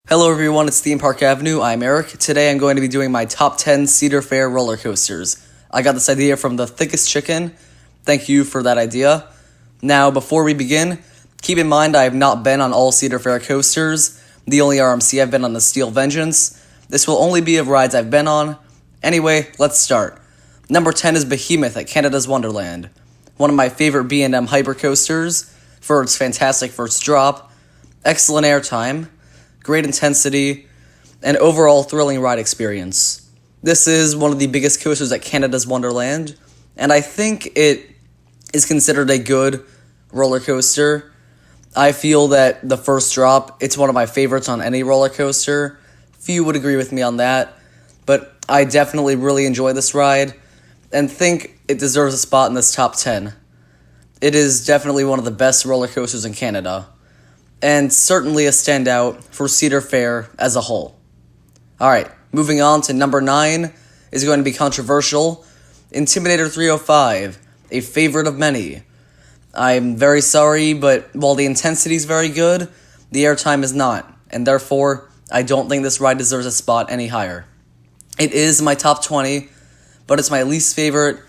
Hello everyone, it's Theme Park Avenue. I'm Eric. Today I'm going to be doing my top 10 Cedar Fair roller coasters. I got this idea from the Thickest Chicken. Thank you for that idea. Now, before we begin, keep in mind I have not been on all Cedar Fair coasters. The only RMC I've been on is Steel Vengeance. This will only be of rides I've been on. Anyway, let's start. Number 10 is Behemoth at Canada's Wonderland. One of my favorite B&M hypercoasters for its fantastic first drop, excellent airtime, great intensity, and overall thrilling ride experience. This is one of the biggest coasters at Canada's Wonderland, and I think it is considered a good roller coaster. I feel that the first drop, it's one of my favorites on any roller coaster. Few would agree with me on that, but I definitely really enjoy this ride and think it deserves a spot in this top 10. It is definitely one of the best roller coasters in Canada, and certainly a standout for Cedar Fair as a whole. Alright, moving on to number 9 is going to be controversial. Intimidator 305, a favorite of many. I'm very sorry, but while the intensity is very good, the airtime is not, and therefore, I don't think this ride deserves a spot any higher. It is my top 20, but it's my least favorite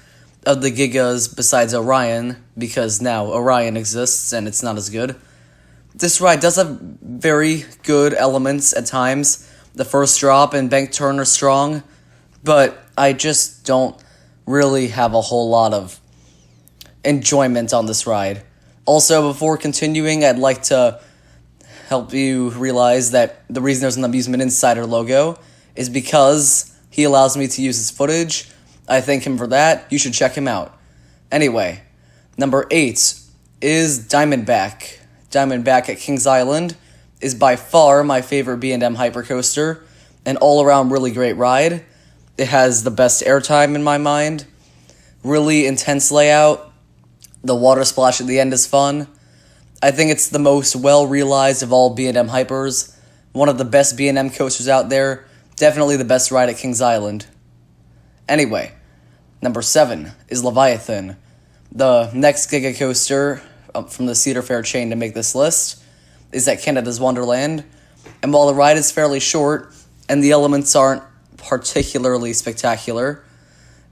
of the Gigas besides Orion, because now Orion exists and it's not as good. This ride does have very good elements at times. The first drop and bank turn are strong, but I just don't really have a whole lot of enjoyment on this ride. Also, before continuing, I'd like to help you realize that the reason there's an Amusement Insider logo is because he allows me to use his footage. I thank him for that. You should check him out. Anyway, number 8 is Diamondback. Diamondback at Kings Island is by far my favorite B&M hypercoaster, an all-around really great ride. It has the best airtime in my mind, really intense layout, the water splash at the end is fun. I think it's the most well-realized of all B&M hypers, one of the best B&M coasters out there, definitely the best ride at Kings Island. Anyway, number 7 is Leviathan, the next Giga coaster from the Cedar Fair chain to make this list, is at Canada's Wonderland, and while the ride is fairly short and the elements aren't particularly spectacular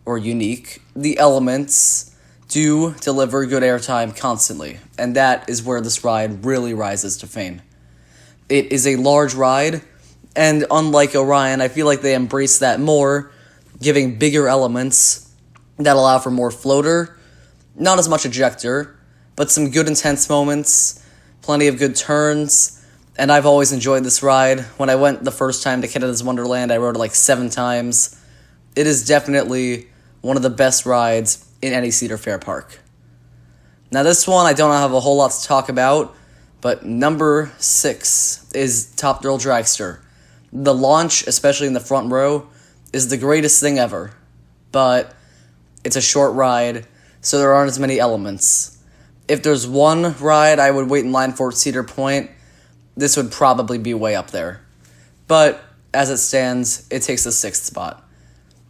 or unique, the elements do deliver good airtime constantly, and that is where this ride really rises to fame. It is a large ride, and unlike Orion, I feel like they embrace that more, giving bigger elements that allow for more floater, not as much ejector, but some good intense moments, plenty of good turns, and I've always enjoyed this ride. When I went the first time to Canada's Wonderland, I rode it like 7 times. It is definitely one of the best rides in any Cedar Fair park. Now this one I don't have a whole lot to talk about, but number 6 is Top Thrill Dragster. The launch, especially in the front row, is the greatest thing ever, but it's a short ride, so there aren't as many elements. If there's one ride I would wait in line for at Cedar Point, this would probably be way up there. But as it stands, it takes the 6th spot.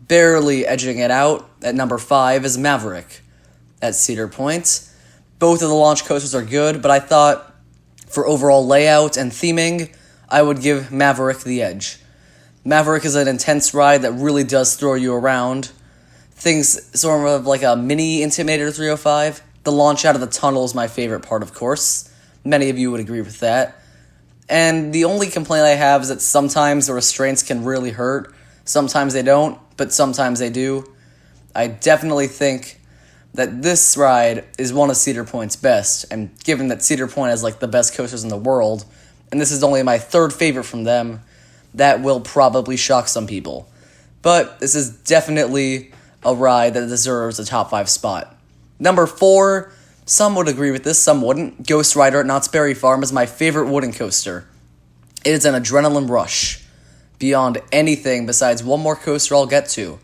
Barely edging it out at number 5 is Maverick at Cedar Point. Both of the launch coasters are good, but I thought for overall layout and theming, I would give Maverick the edge. Maverick is an intense ride that really does throw you around. Things sort of like a mini Intimidator 305. The launch out of the tunnel is my favorite part, of course. Many of you would agree with that. And the only complaint I have is that sometimes the restraints can really hurt. Sometimes they don't, but sometimes they do. I definitely think that this ride is one of Cedar Point's best, and given that Cedar Point has like the best coasters in the world, and this is only my 3rd favorite from them, that will probably shock some people. But this is definitely a ride that deserves a top 5 spot. Number 4, some would agree with this, some wouldn't. Ghost Rider at Knott's Berry Farm is my favorite wooden coaster. It is an adrenaline rush, beyond anything besides one more coaster I'll get to.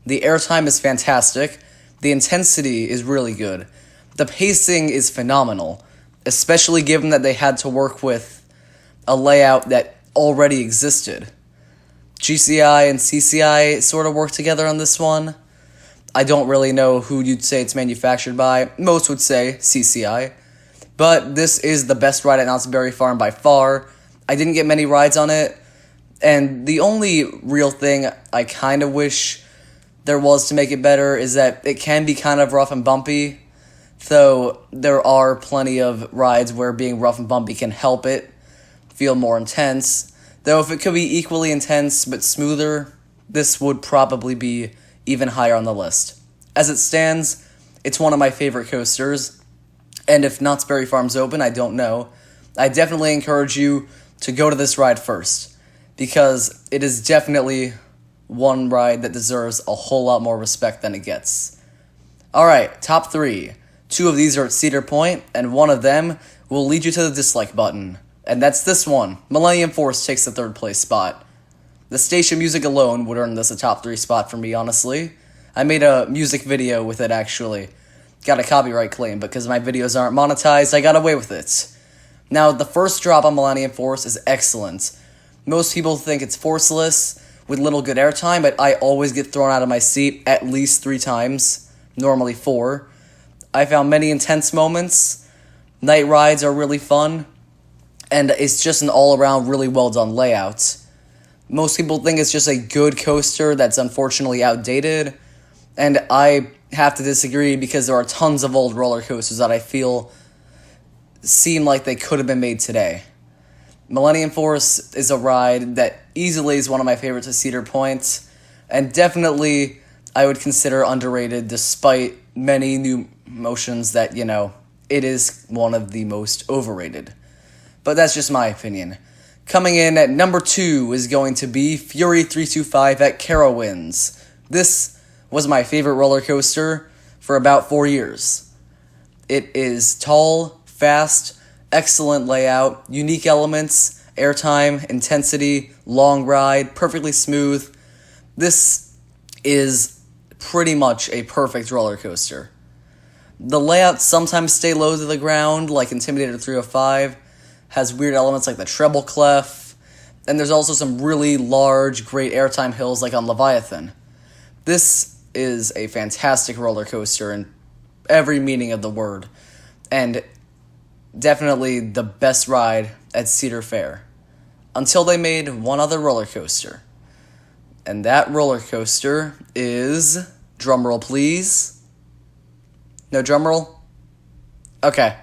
The airtime is fantastic, the intensity is really good, the pacing is phenomenal, especially given that they had to work with a layout that already existed. GCI and CCI sort of work together on this one. I don't really know who you'd say it's manufactured by. Most would say CCI. But this is the best ride at Knott's Berry Farm by far, I didn't get many rides on it, and the only real thing I kind of wish there was to make it better is that it can be kind of rough and bumpy, though there are plenty of rides where being rough and bumpy can help it feel more intense. Though if it could be equally intense but smoother, this would probably be even higher on the list. As it stands, it's one of my favorite coasters, and if Knott's Berry Farm's open, I don't know. I definitely encourage you to go to this ride first, because it is definitely one ride that deserves a whole lot more respect than it gets. Alright, top 3. 2 of these are at Cedar Point, and one of them will lead you to the dislike button. And that's this one. Millennium Force takes the 3rd place spot. The station music alone would earn this a top 3 spot for me, honestly. I made a music video with it, actually. Got a copyright claim, but because my videos aren't monetized, I got away with it. Now, the first drop on Millennium Force is excellent. Most people think it's forceless, with little good airtime, but I always get thrown out of my seat at least 3 times, normally 4. I found many intense moments. Night rides are really fun, and it's just an all-around really well-done layout. Most people think it's just a good coaster that's unfortunately outdated, and I have to disagree because there are tons of old roller coasters that I feel seem like they could have been made today. Millennium Force is a ride that easily is one of my favorites at Cedar Point, and definitely I would consider underrated despite many new motions that, it is one of the most overrated. But that's just my opinion. Coming in at number 2 is going to be Fury 325 at Carowinds. This was my favorite roller coaster for about 4 years. It is tall, fast, excellent layout, unique elements, airtime, intensity, long ride, perfectly smooth. This is pretty much a perfect roller coaster. The layouts sometimes stay low to the ground, like Intimidator 305, has weird elements like the treble clef, and there's also some really large, great airtime hills like on Leviathan. This is a fantastic roller coaster in every meaning of the word, and definitely the best ride at Cedar Fair. Until they made one other roller coaster. And that roller coaster is... drumroll, please. No drumroll? Okay.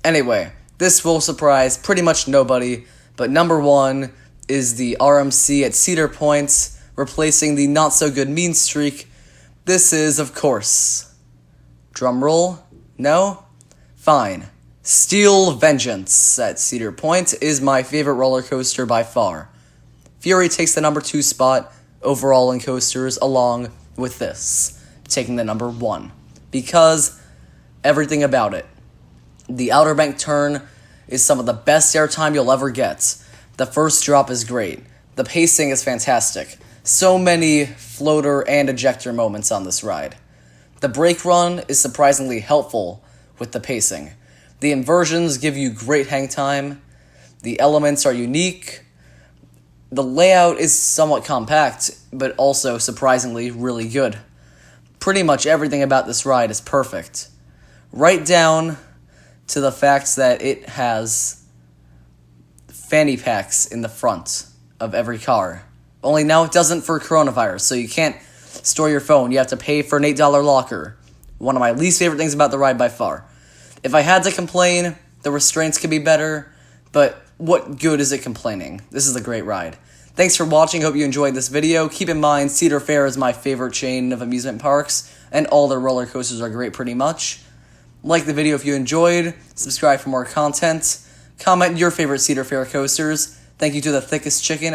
Anyway, this will surprise pretty much nobody, but number 1 is the RMC at Cedar Point, replacing the not-so-good Mean Streak. This is, of course... drumroll? No? Fine. Steel Vengeance at Cedar Point is my favorite roller coaster by far. Fury takes the number 2 spot overall in coasters, along with this, taking the number 1. Because everything about it. The Outer Bank turn is some of the best airtime you'll ever get. The first drop is great. The pacing is fantastic. So many floater and ejector moments on this ride. The brake run is surprisingly helpful with the pacing. The inversions give you great hang time. The elements are unique. The layout is somewhat compact, but also surprisingly really good. Pretty much everything about this ride is perfect. Right down to the fact that it has fanny packs in the front of every car. Only now it doesn't for coronavirus, so you can't store your phone. You have to pay for an $8 locker. One of my least favorite things about the ride by far. If I had to complain, the restraints could be better, but what good is it complaining? This is a great ride. Thanks for watching, hope you enjoyed this video. Keep in mind, Cedar Fair is my favorite chain of amusement parks, and all their roller coasters are great pretty much. Like the video if you enjoyed, subscribe for more content, comment your favorite Cedar Fair coasters. Thank you to the Thickest Chicken.